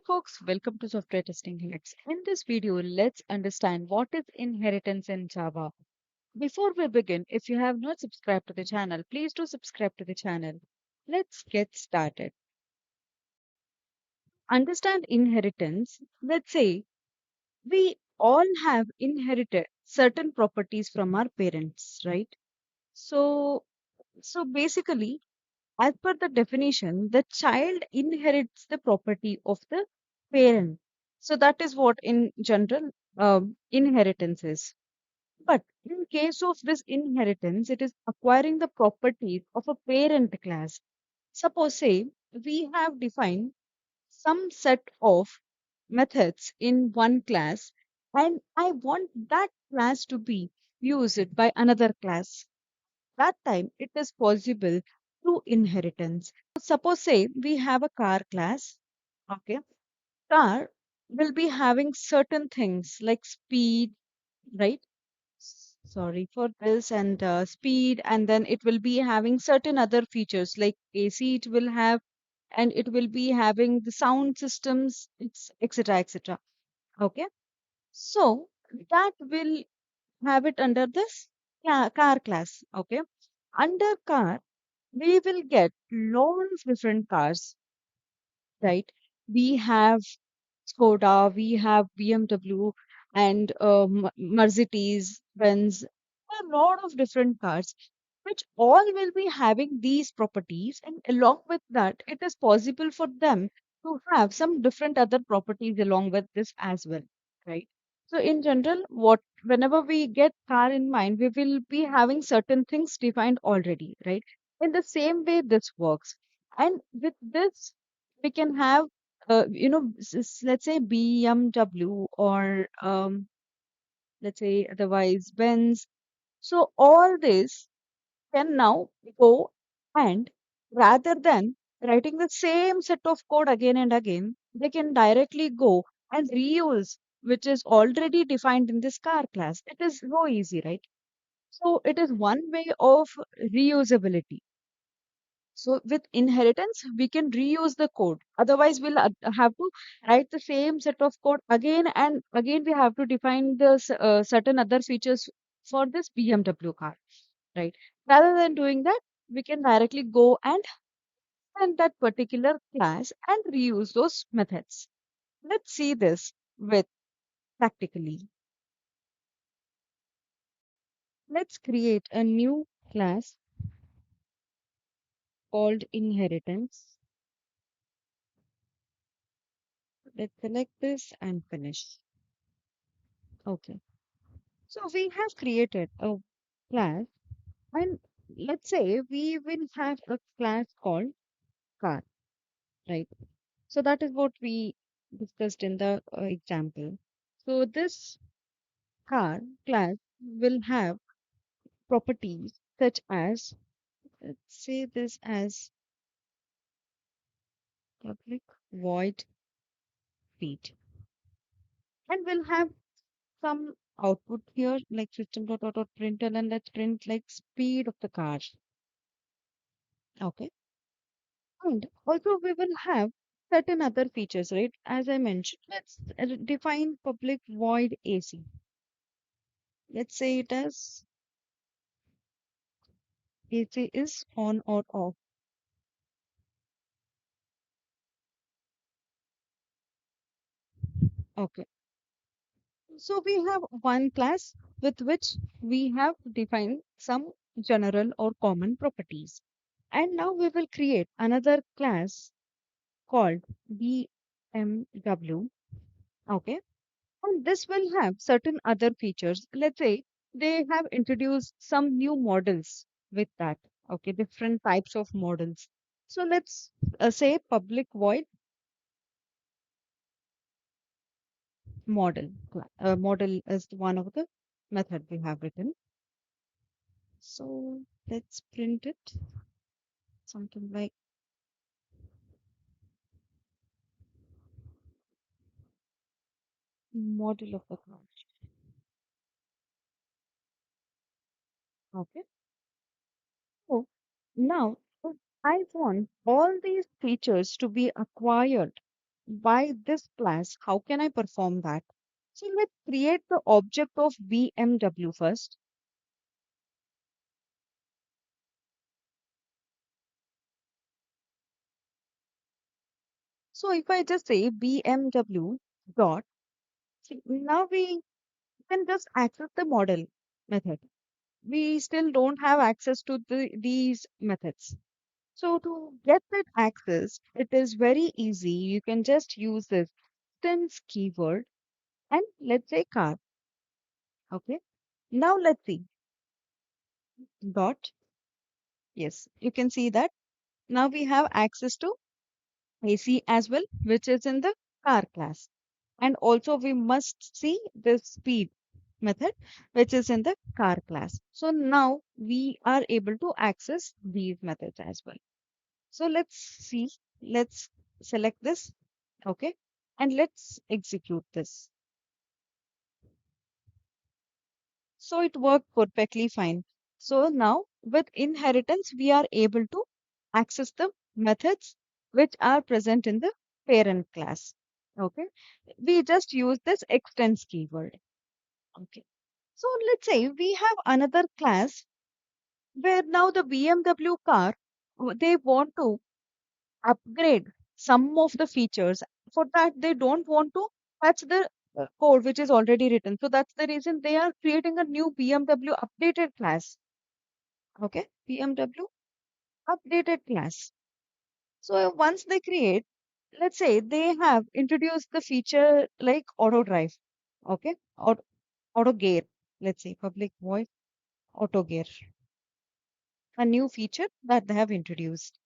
folks, welcome to Software Testing Hacks. In this video, let's understand what is inheritance in Java. Before we begin, if you have not subscribed to the channel, please do subscribe to the channel. Let's get started. Understand inheritance. Let's say we all have inherited certain properties from our parents, right? So basically, as per the definition, the child inherits the property of the parent. So that is what in general inheritance is. But in case of this inheritance, it is acquiring the properties of a parent class. Suppose say we have defined some set of methods in one class and I want that class to be used by another class. That time it is possible through inheritance. Suppose say we have a car class. Okay. Car will be having certain things like speed, right? Sorry for this, and speed, and then it will be having certain other features like AC it will have, and it will be having the sound systems, it's etc. etc. Okay. So that will have it under this car class. Okay. Under car, we will get lot of different cars, right? We have Skoda, we have BMW, and Mercedes, Benz, a lot of different cars, which all will be having these properties. And along with that, it is possible for them to have some different other properties along with this as well, right? So in general, what whenever we get car in mind, we will be having certain things defined already, right? In the same way, this works. And with this, we can have let's say BMW or let's say otherwise Benz. So all this can now go and rather than writing the same set of code again and again, they can directly go and reuse, which is already defined in this car class. It is so easy, right? So it is one way of reusability. So with inheritance, we can reuse the code. Otherwise, we'll have to write the same set of code again and again. We have to define the certain other features for this BMW car, right? Rather than doing that, we can directly go and send that particular class and reuse those methods. Let's see this with practically. Let's create a new class called inheritance. Let's select this and finish. Okay. So we have created a class, and let's say we will have a class called car, right? So that is what we discussed in the example. So this car class will have properties such as, let's say this as public void speed, and we'll have some output here like system.out.println, and let's print like speed of the car. Okay. And also we will have certain other features, right? As I mentioned, let's define public void AC. Let's say it as AC is on or off. Okay. So we have one class with which we have defined some general or common properties. And now we will create another class called BMW. Okay. And this will have certain other features. Let's say they have introduced some new models with that. Okay, different types of models. So let's say public void model. Model is one of the method we have written. So let's print it something like model of the car. Okay. So now if I want all these features to be acquired by this class, how can I perform that? So let's create the object of BMW first. So if I just say BMW dot, see, now we can just access the model method. We still don't have access to these methods. So to get that access, it is very easy. You can just use this instance keyword and let's say car. Okay. Now let's see dot. Yes, you can see that now we have access to AC as well, which is in the car class. And also we must see the speed method, which is in the car class. So now we are able to access these methods as well. So let's see, let's select this, okay, and let's execute this. So it worked perfectly fine. So now with inheritance, we are able to access the methods which are present in the parent class. Okay. We just use this extends keyword. Okay. So let's say we have another class where now the BMW car, they want to upgrade some of the features. For that, they don't want to touch the code which is already written. So that's the reason they are creating a new BMW updated class. Okay, BMW updated class. So once they create, let's say they have introduced the feature like auto drive. Okay, auto gear. Let's say public voice auto gear, a new feature that they have introduced.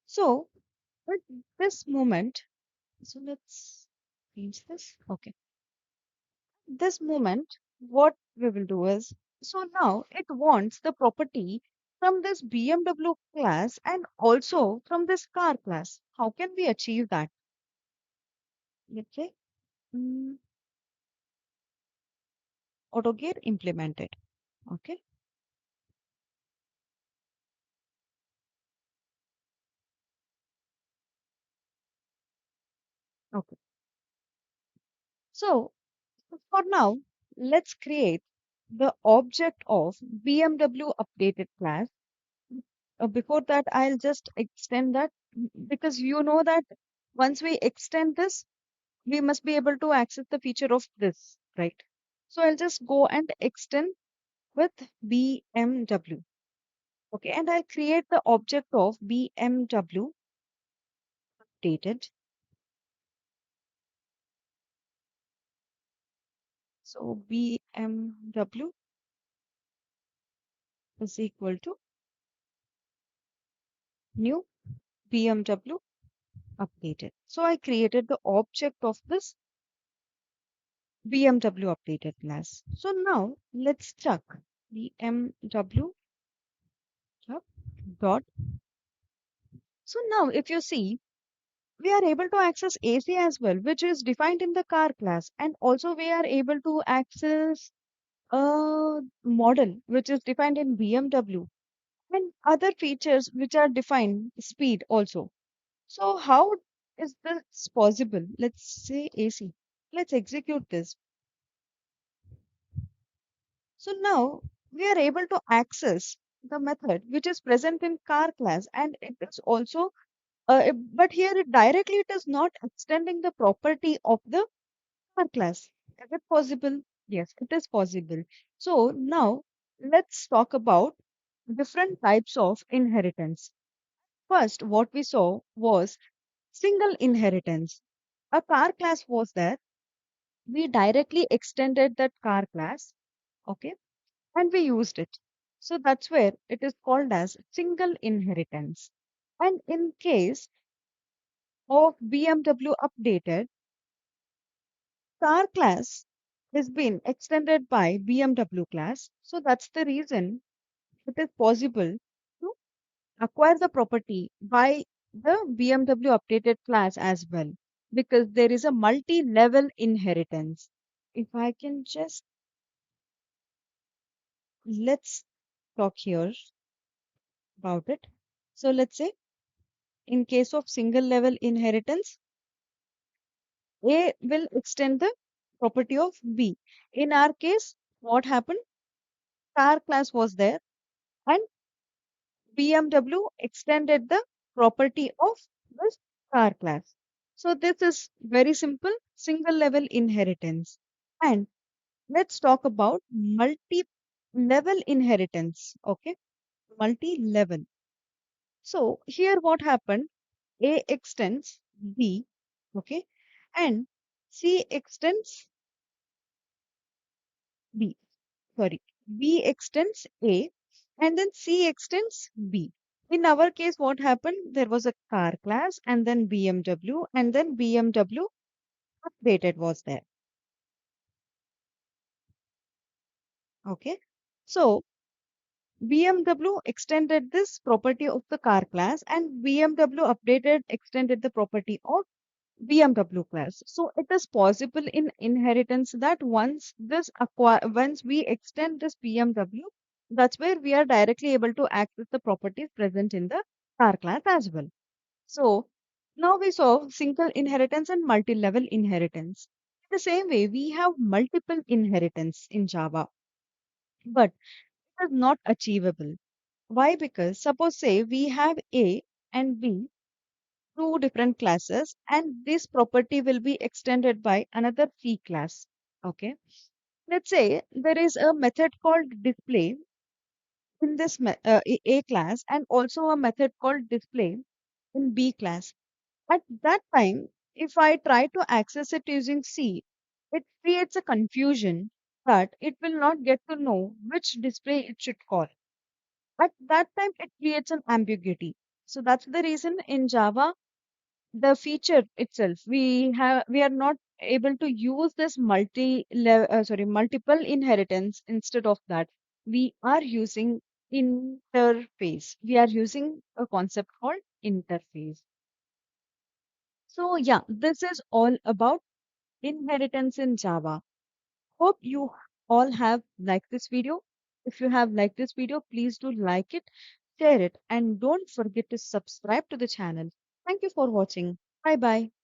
So at this moment, so let's change this. Okay. This moment, what we will do is, so now it wants the property from this BMW class and also from this car class. How can we achieve that? Let's say mm, AutoGear implemented. Okay. Okay. So for now, let's create the object of BMW updated class. Before that, I'll just extend that because you know that once we extend this, we must be able to access the feature of this, right? So I'll just go and extend with BMW. Okay, and I'll create the object of BMW updated. So BMW is equal to new BMW updated. So I created the object of this BMW updated class. So now let's check BMW dot. So now if you see, we are able to access AC as well, which is defined in the car class. And also we are able to access a model, which is defined in BMW and other features which are defined speed also. So how is this possible? Let's say AC. Let's execute this. So now we are able to access the method which is present in car class and it is also but here directly it is not extending the property of the car class. Is it possible? Yes, it is possible. So now let's talk about different types of inheritance. First, what we saw was single inheritance. A car class was there. We directly extended that car class, okay, and we used it. So that's where it is called as single inheritance. And in case of BMW updated, car class has been extended by BMW class. So that's the reason it is possible to acquire the property by the BMW updated class as well because there is a multi-level inheritance. If I can just let's talk here about it. So let's say in case of single level inheritance, A will extend the property of B. In our case, what happened? Car class was there and BMW extended the property of this car class. So this is very simple single level inheritance. And let's talk about multi-level inheritance. Okay, multi-level. So here what happened? A extends B, okay, and C extends B. Sorry, B extends A, and then C extends B. In our case, what happened? There was a car class, and then BMW, and then BMW updated was there. Okay, so BMW extended this property of the car class, and BMW updated extended the property of BMW class. So it is possible in inheritance that once we extend this BMW, that's where we are directly able to access the properties present in the car class as well. So now we saw single inheritance and multi-level inheritance. In the same way, we have multiple inheritance in Java, but it is not achievable. Why? Because suppose say we have A and B, two different classes, and this property will be extended by another C class. Okay. Let's say there is a method called display in this A class and also a method called display in B class. At that time, if I try to access it using C, it creates a confusion that it will not get to know which display it should call. At that time, it creates an ambiguity. So that's the reason in Java the feature itself we are not able to use this multiple inheritance. Instead of that, we are using interface. We are using a concept called interface. So yeah, this is all about inheritance in Java. Hope you all have liked this video. If you have liked this video, please do like it, share it, and don't forget to subscribe to the channel. Thank you for watching. Bye bye.